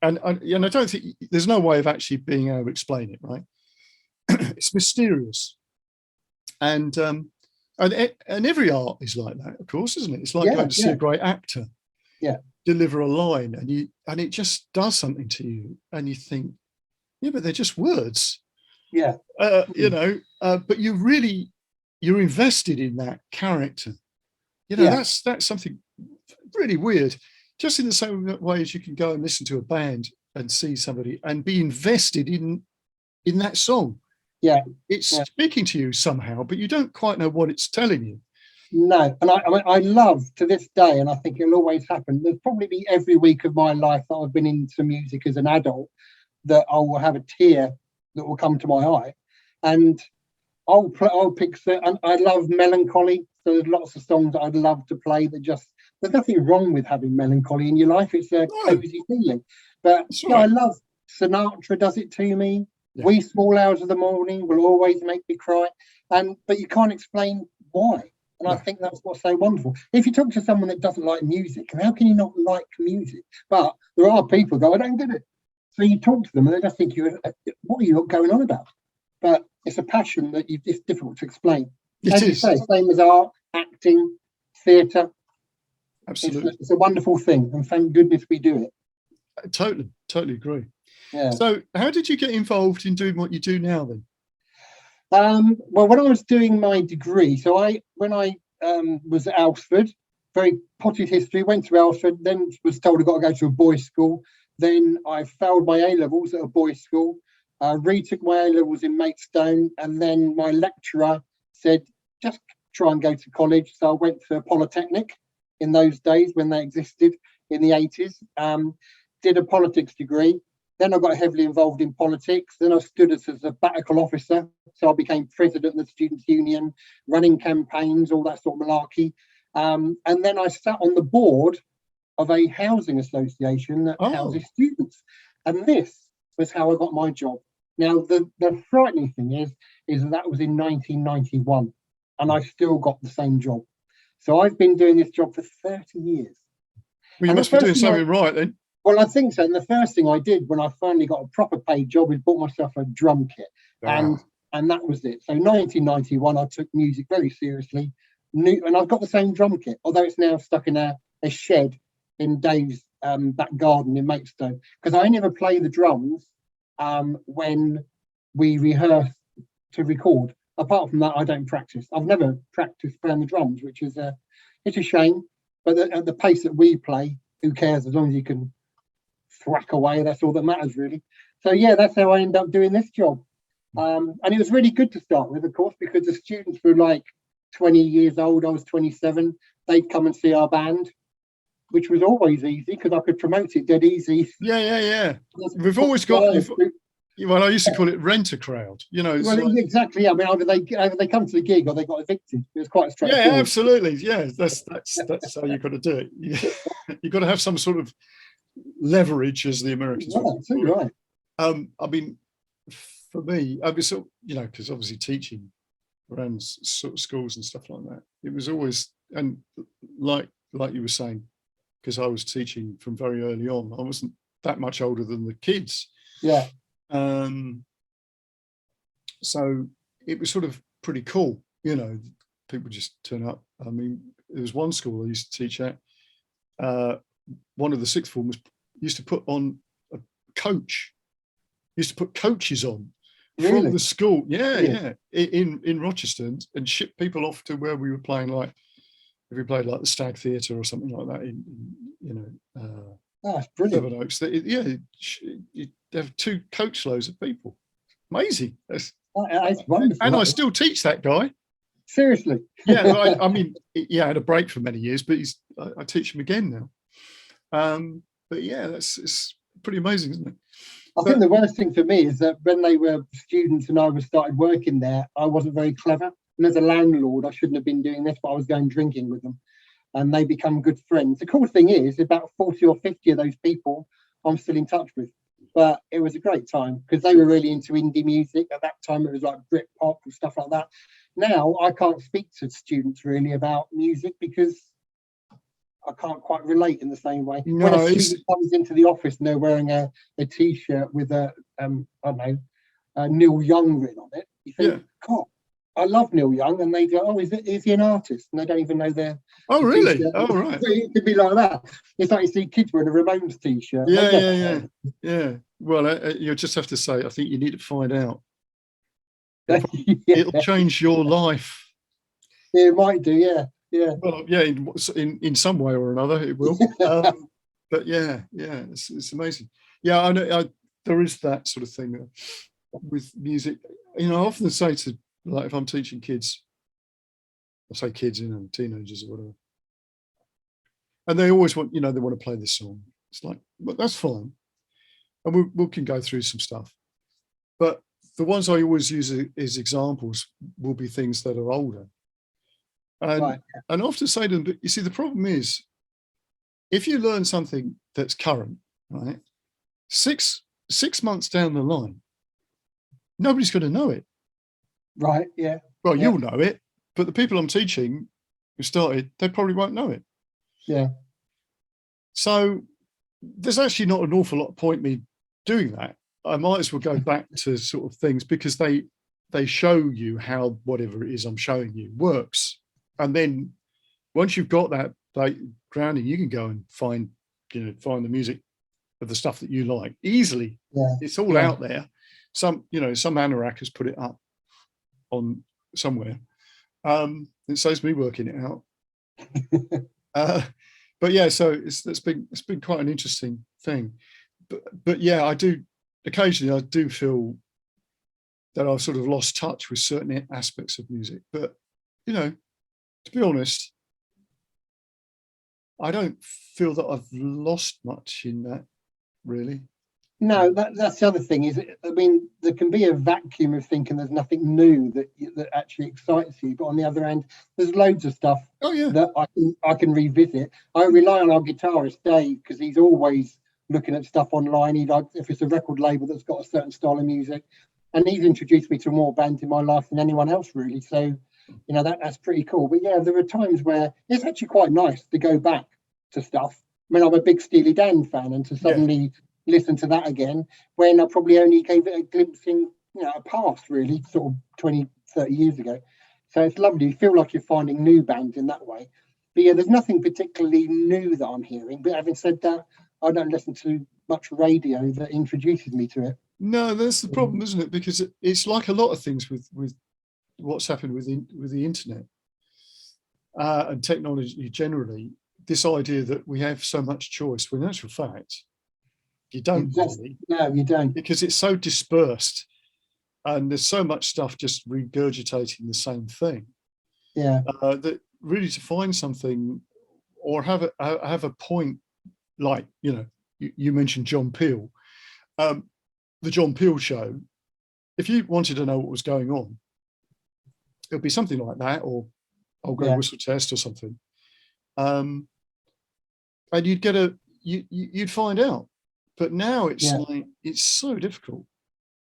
And I don't think there's no way of actually being able to explain it, right? It's mysterious. And every art is like that, of course, isn't it? It's like going to see a great actor deliver a line, and it just does something to you, and you think, but they're just words. But you're invested in that character. That's something really weird. Just in the same way as you can go and listen to a band and see somebody and be invested in that song. It's speaking to you somehow, but you don't quite know what it's telling you. No, and I love, to this day, and I think it'll always happen, there's probably be every week of my life that I've been into music as an adult, that I will have a tear that will come to my eye, and I'll pick and I love melancholy. So there's lots of songs that I'd love to play that there's nothing wrong with having melancholy in your life. It's a cozy feeling. But I love Sinatra, does it to me. Wee small hours of the morning will always make me cry. But you can't explain why. And I think that's what's so wonderful. If you talk to someone that doesn't like music, how can you not like music? But there are people go, I don't get it. So you talk to them and they just think, what are you going on about? But it's a passion that it's difficult to explain. As you say, same as art, acting, theatre. Absolutely. It's a wonderful thing, and thank goodness we do it. Totally agree. Yeah. So how did you get involved in doing what you do now then? Well, when I was doing my degree, when I was at Alsford, very potted history, went to Alsford, then was told I got to go to a boys' school. Then I failed my A-levels at a boys' school, retook my A-levels in Maidstone, and then my lecturer said, just try and go to college. So I went to Polytechnic in those days when they existed in the 80s, did a politics degree. Then I got heavily involved in politics. Then I stood as a sabbatical officer. So I became president of the Students' Union, running campaigns, all that sort of malarkey. And then I sat on the board of a housing association that houses students. And this was how I got my job. Now, the frightening thing is that was in 1991, and I still got the same job. So I've been doing this job for 30 years. Well, you must be doing something right then. Well, I think so. And the first thing I did when I finally got a proper paid job is bought myself a drum kit. And that was it. So 1991, I took music very seriously. And I've got the same drum kit, although it's now stuck in a shed in Dave's back garden in Maidstone. Because I only ever play the drums when we rehearse to record. Apart from that, I don't practice. I've never practiced playing the drums, which is it's a shame. But at the pace that we play, who cares? As long as you can thwack away, that's all that matters, really. So yeah, that's how I ended up doing this job. And it was really good to start with, of course, because the students were like 20 years old. I was 27. They'd come and see our band, which was always easy because I could promote it dead easy. Yeah. We've always got. Well, I used to call it rent a crowd. Well, like, exactly. Yeah. I mean, either they come to the gig or they got evicted. It was quite straightforward. Yeah, absolutely. Yeah, that's how you've got to do it. You've got to have some sort of leverage, as the Americans would. Yeah, right. I mean, for me, I was because obviously teaching around sort of schools and stuff like that, it was always, and like you were saying, because I was teaching from very early on, I wasn't that much older than the kids. Yeah. So it was sort of pretty cool, you know. People just turn up. I mean, there was one school I used to teach at. One of the sixth formers used to put on a coach. Used to put coaches on from the school. Yeah. In Rochester, and ship people off to where we were playing. Like if we played like the Stag Theatre or something like that. That's brilliant. Seven Oaks. You have 2 coach loads of people. Amazing. That's wonderful. And I still teach that guy. Seriously. Yeah, I mean, I had a break for many years, but I teach him again now. But yeah, it's pretty amazing, isn't it? I think the worst thing for me is that when they were students and I was started working there, I wasn't very clever. And as a landlord, I shouldn't have been doing this, but I was going drinking with them. And they become good friends. The cool thing is about 40 or 50 of those people I'm still in touch with. But it was a great time because they were really into indie music. At that time, it was like Britpop and stuff like that. Now, I can't speak to students really about music because I can't quite relate in the same way. No, when a student comes into the office and they're wearing a T-shirt with a Neil Young written on it, you think, God, I love Neil Young, and they go, "Oh, is he an artist?" And they don't even know their. Oh, really? T-shirt. Oh, right. It could be like that. It's like you see kids wearing a Ramones T-shirt. Yeah. Well, you just have to say, I think you need to find out. It'll change your life. Yeah, it might do. Yeah. Well, yeah, in some way or another, it will. But yeah, it's amazing. Yeah, I know. There is that sort of thing with music. You know, I often say to, like, if I'm teaching kids, I say kids, you know, teenagers or whatever, and they always want, they want to play this song. It's like, well, that's fine, and we can go through some stuff, but the ones I always use as examples will be things that are older. And right. And I often say to them, but you see, the problem is, if you learn something that's current, right, six months down the line, nobody's going to know it. Right, yeah. Well, you'll know it, but the people I'm teaching who started, they probably won't know it. Yeah. So there's actually not an awful lot of point me doing that. I might as well go back to sort of things because they show you how whatever it is I'm showing you works. And then once you've got that grounding, you can go and find the music of the stuff that you like easily. Yeah. It's all out there. Some anorak has put it up on somewhere. It saves me working it out. But yeah, so it's been quite an interesting thing. But yeah, I do feel that I've sort of lost touch with certain aspects of music. But to be honest, I don't feel that I've lost much in that, really. No, that's the other thing. There can be a vacuum of thinking there's nothing new that actually excites you. But on the other hand, there's loads of stuff that I can revisit. I rely on our guitarist Dave because he's always looking at stuff online. If it's a record label that's got a certain style of music, and he's introduced me to more bands in my life than anyone else, really. So, that's pretty cool. But yeah, there are times where it's actually quite nice to go back to stuff. I mean, I'm a big Steely Dan fan, and to suddenly listen to that again when I probably only gave it a glimpse in a past, really, sort of 20, 30 years ago. So it's lovely. You feel like you're finding new bands in that way. But yeah, there's nothing particularly new that I'm hearing. But having said that, I don't listen to much radio that introduces me to it. No, that's the problem, isn't it? Because it's like a lot of things with what's happened with the internet and technology generally. This idea that we have so much choice, when in actual fact, you don't really. No, you don't. Because it's so dispersed and there's so much stuff just regurgitating the same thing. Yeah. That really to find something or have a point, like, you mentioned John Peel. The John Peel show, if you wanted to know what was going on, it'll be something like that, or I'll go whistle test or something. And you'd find out. But now it's like, it's so difficult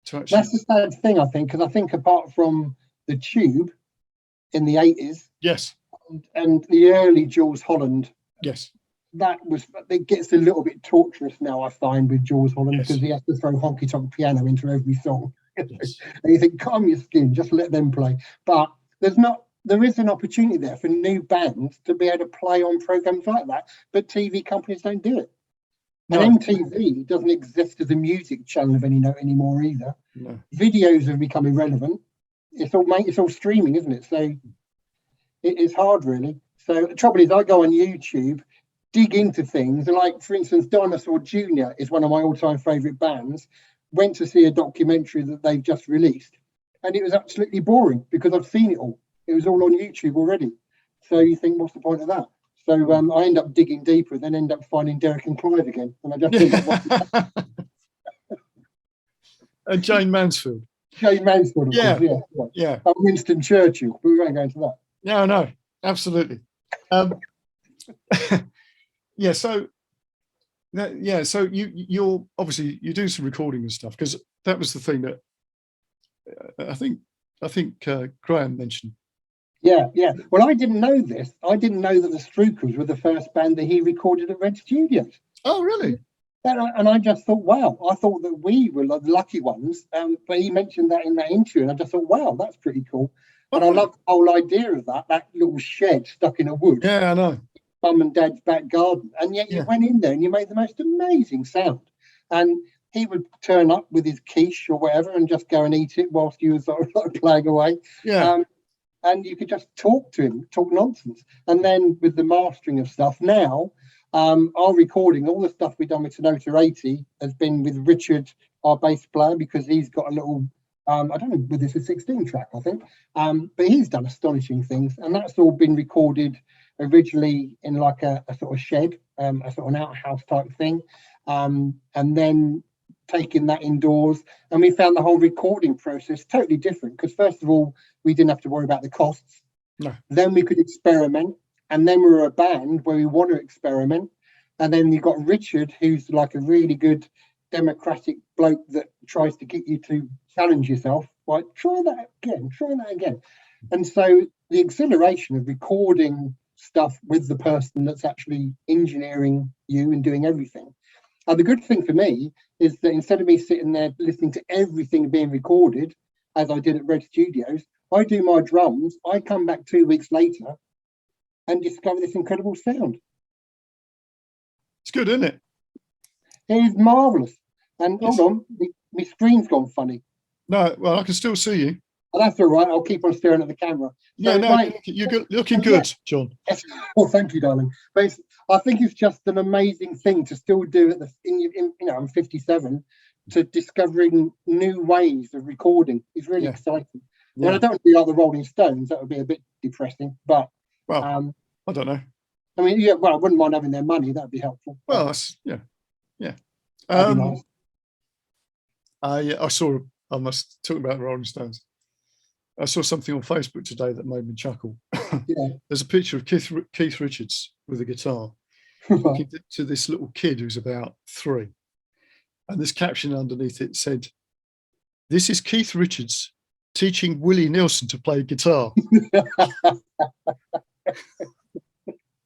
to actually. That's the sad thing, I think, because I think apart from the Tube in the 80s. Yes. And the early Jules Holland. Yes. it gets a little bit torturous now, I find, with Jules Holland, Yes. because he has to throw honky tonk piano into every song. Yes. And you think, calm your skin, just let them play. But there is an opportunity there for new bands to be able to play on programs like that, but TV companies don't do it. No. And MTV doesn't exist as a music channel of any note anymore either. No. Videos have become irrelevant. It's all streaming, isn't it? So it is hard, really. So the trouble is, I go on YouTube, dig into things, and like, for instance, Dinosaur Jr. is one of my all-time favourite bands. Went to see a documentary that they've just released, and it was absolutely boring because I've seen it all. It was all on YouTube already. So you think, what's the point of that? So I end up digging deeper, then end up finding Derek and Clive again, and I just end up watching And Jane Mansfield. Jane Mansfield, of course, Yeah. And Winston Churchill, but we won't go into that. Yeah, no, absolutely. Yeah, so so you're obviously you do some recording and stuff, because that was the thing that I think Graham mentioned. Yeah. Well, I didn't know this. I didn't know that the Strookers were the first band that he recorded at Red Studios. Oh, really? And I just thought, wow, I thought that we were the lucky ones. But he mentioned that in that interview, and I just thought, wow, that's pretty cool. And I love the whole idea of that little shed stuck in a wood. Yeah, I know. Mum and Dad's back garden. And yet you went in there and you made the most amazing sound. And he would turn up with his quiche or whatever and just go and eat it whilst you were sort of like playing away. Yeah. And you could just talk to him, talk nonsense. And then with the mastering of stuff now, our recording, all the stuff we've done with Sinatra 80 has been with Richard, our bass player, because he's got a little, I don't know, with this a 16 track, I think. But he's done astonishing things. And that's all been recorded originally in like a sort of shed, a sort of an outhouse type thing. And then taking that indoors, and we found the whole recording process totally different, because first of all, we didn't have to worry about the costs. No. Then we could experiment, and then we were a band where we want to experiment. And then you got Richard, who's like a really good democratic bloke that tries to get you to challenge yourself. Like, try that again. And so the exhilaration of recording stuff with the person that's actually engineering you and doing everything. And the good thing for me is that instead of me sitting there listening to everything being recorded, as I did at Red Studios, I do my drums, I come back 2 weeks later and discover this incredible sound. It's good, isn't it? It is marvellous. And hold on, my screen's gone funny. No, well, I can still see you. Oh, that's all right. I'll keep on staring at the camera. Yeah, no, you're looking good, John. Yes. Well, thank you, darling. But I think it's just an amazing thing to still do at I'm 57, to discovering new ways of recording. It's really exciting. Yeah. Well, I don't want to be like the Rolling Stones. That would be a bit depressing. But I don't know. I mean, I wouldn't mind having their money. That'd be helpful. Well, that's that'd be nice. I must talk about the Rolling Stones. I saw something on Facebook today that made me chuckle. Yeah. There's a picture of Keith Richards with a guitar talking to this little kid who's about 3. And this caption underneath it said, "This is Keith Richards teaching Willie Nelson to play guitar."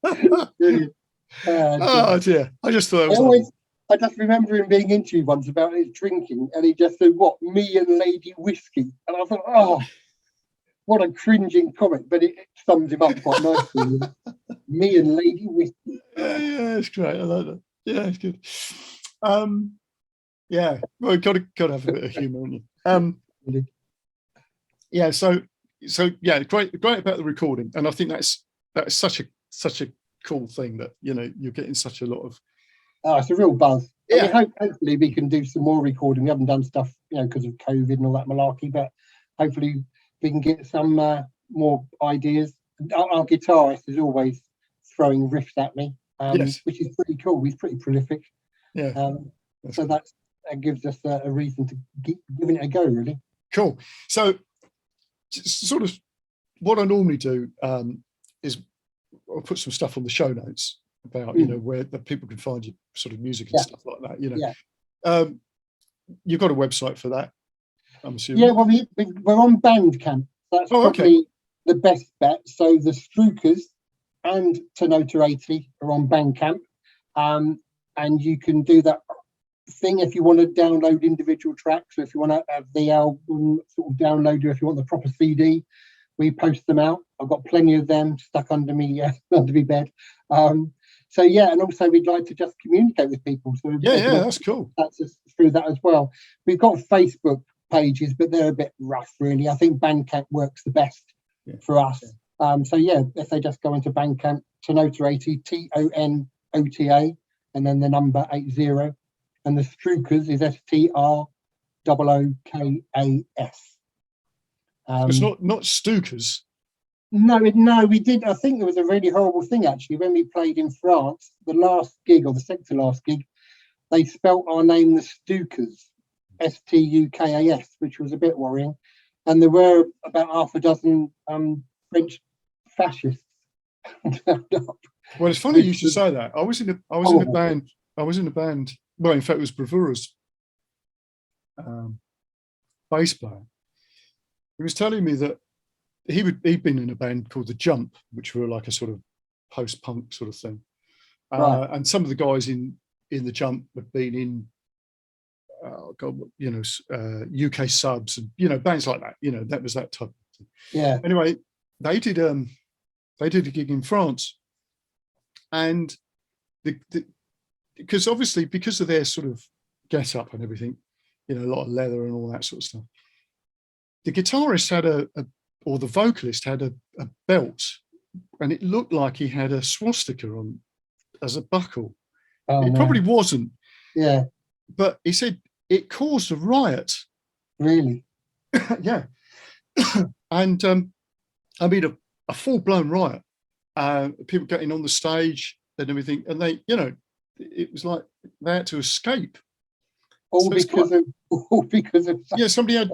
Oh dear. I just thought it was I just remember him being interviewed once about his drinking, and he just said, "What, me and Lady Whiskey?" And I thought, oh, what a cringing comment, but it sums him up quite nicely. Me and Lady Whiskey. Yeah, it's great. I like that. Yeah, it's good. Yeah, well, you've got to have a bit of humour, haven't you? Yeah, so yeah, great about the recording, and I think that's such a cool thing that you're getting such a lot of. Oh, it's a real buzz. Yeah. I mean, hopefully we can do some more recording. We haven't done stuff, because of COVID and all that malarkey, but hopefully we can get some more ideas. Our guitarist is always throwing riffs at me, which is pretty cool. He's pretty prolific. Yeah. So that gives us a reason to keep giving it a go, really. Cool. So sort of what I normally do is I'll put some stuff on the show notes about where the people can find your sort of music and stuff like that. You've got a website for that, I'm assuming. Yeah, well, we're on Bandcamp. That's probably the best bet. So the Strookers and Sinatra 80 are on Bandcamp. And you can do that thing if you want to download individual tracks, or if you want to have the album sort of downloader, if you want the proper CD, we post them out. I've got plenty of them stuck under me under my bed. So yeah, and also we'd like to just communicate with people. So that's cool. That's us through that as well. We've got Facebook pages, but they're a bit rough, really. I think Bandcamp works the best for us. So yeah, if they just go into Bandcamp, Tonota80, TONOTA, and then the number 80, and the Strukers is STROOKAS. It's not Stookers. No, we did. I think it was a really horrible thing actually when we played in France. The last gig, or the second to last gig, they spelt our name the Stookers, STUKAS, which was a bit worrying. And there were about half a dozen French fascists. Well, it's funny you should say that. I was in a band. Well, in fact, it was Bravura's bass player. He was telling me that he'd been in a band called The Jump, which were like a sort of post-punk sort of thing. Right. And some of the guys in The Jump had been in, UK Subs and, bands like that. That was that type of thing. Yeah. Anyway, they did a gig in France. And because of their sort of get up and everything, a lot of leather and all that sort of stuff, the guitarist had or the vocalist had a belt, and it looked like he had a swastika on as a buckle. It probably wasn't. Yeah. But he said it caused a riot. Really? Yeah. And I mean a full-blown riot. People getting on the stage and everything, and they, it was like they had to escape. All because of somebody had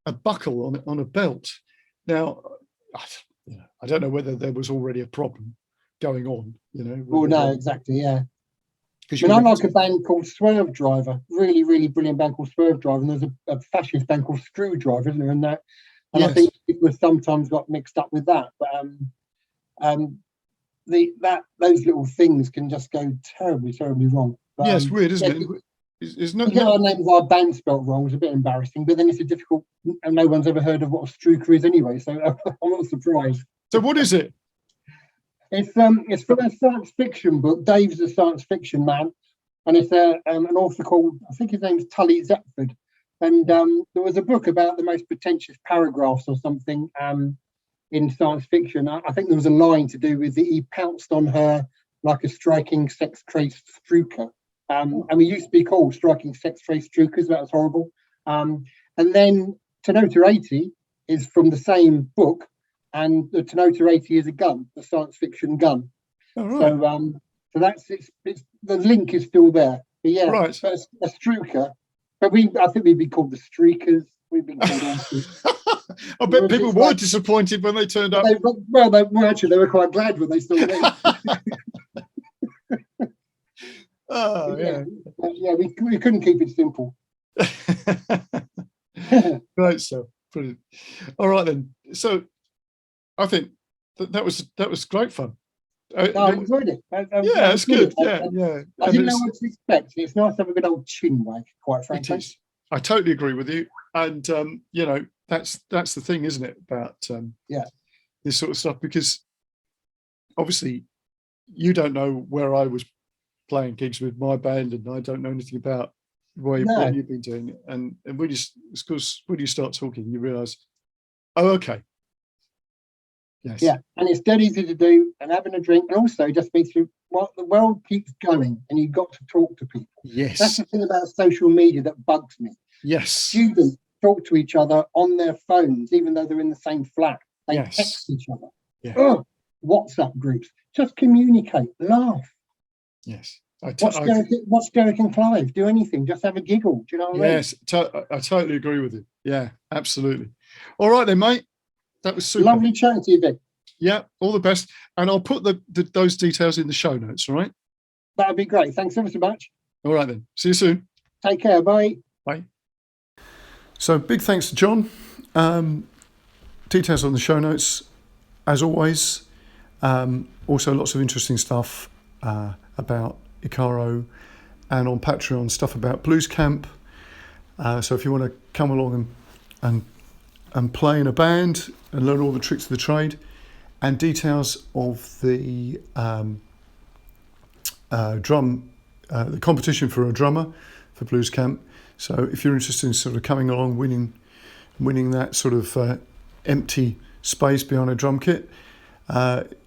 a buckle on a belt. Now, I don't know whether there was already a problem going on. Well, no, exactly, yeah. I like a band called Swerve Driver, really, really brilliant band called Swerve Driver, and there's a fascist band called Screwdriver, isn't there? And I think people sometimes got mixed up with that, but those little things can just go terribly, terribly wrong. But, it's weird, isn't it? It's not. To get our name of our band spelt wrong was a bit embarrassing, but then it's a difficult, and no one's ever heard of what a Struker is anyway, so I'm not surprised. So what is it? It's from a science fiction book. Dave's a science fiction man, and it's an author called, I think his name's Tully Zepford, and there was a book about the most pretentious paragraphs or something in science fiction. I think there was a line to do with he pounced on her like a striking sex-crazed Struker. And we used to be called striking sex-crazed Strukers. That was horrible. And then Tonota80 is from the same book, and the Tonota80 is a gun, a science fiction gun. Oh, right. So that's it's the link is still there. But yeah, right. So a Struker. But I think we'd be called the Streakers. We'd be called I bet people were disappointed when they turned up. They were quite glad when they saw me. Oh, yeah. Yeah, we couldn't keep it simple. Great stuff. Brilliant. All right then. So I think that was great fun. I enjoyed it. It's good. Yeah. I didn't know what to expect. It's nice to have a good old chin wag, quite frankly. It is. I totally agree with you. And that's the thing, isn't it, about this sort of stuff, because obviously you don't know where I was playing gigs with my band, and I don't know anything about what you've been doing. And when you start talking, you realise, oh, okay. Yes. Yeah, and it's dead easy to do, and having a drink, and also just be through what the world keeps going, and you've got to talk to people. Yes. That's the thing about social media that bugs me. Yes. Students talk to each other on their phones, even though they're in the same flat. They text each other. Yeah. Oh, WhatsApp groups. Just communicate, laugh. Yes. Watch Derek and Clive. Do anything. Just have a giggle. Do you know what I mean? Yes, I totally agree with you. Yeah, absolutely. All right then, mate. That was super. Lovely chatting to you, Vic. Yeah, all the best. And I'll put those details in the show notes, all right? That'd be great. Thanks ever so much. All right then. See you soon. Take care. Bye. Bye. So big thanks to John. Details on the show notes, as always. Also, lots of interesting stuff about Icaro, and on Patreon stuff about blues camp. So if you want to come along and play in a band and learn all the tricks of the trade, and details of the the competition for a drummer for blues camp. So if you're interested in sort of coming along, winning that sort of empty space behind a drum kit,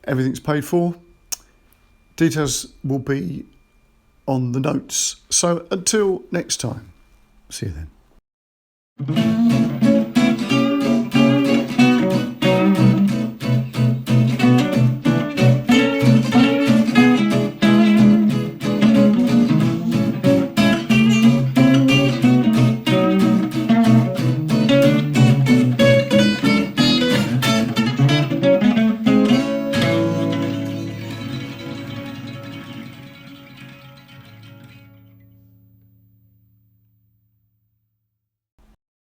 everything's paid for. Details will be on the notes. So until next time, see you then.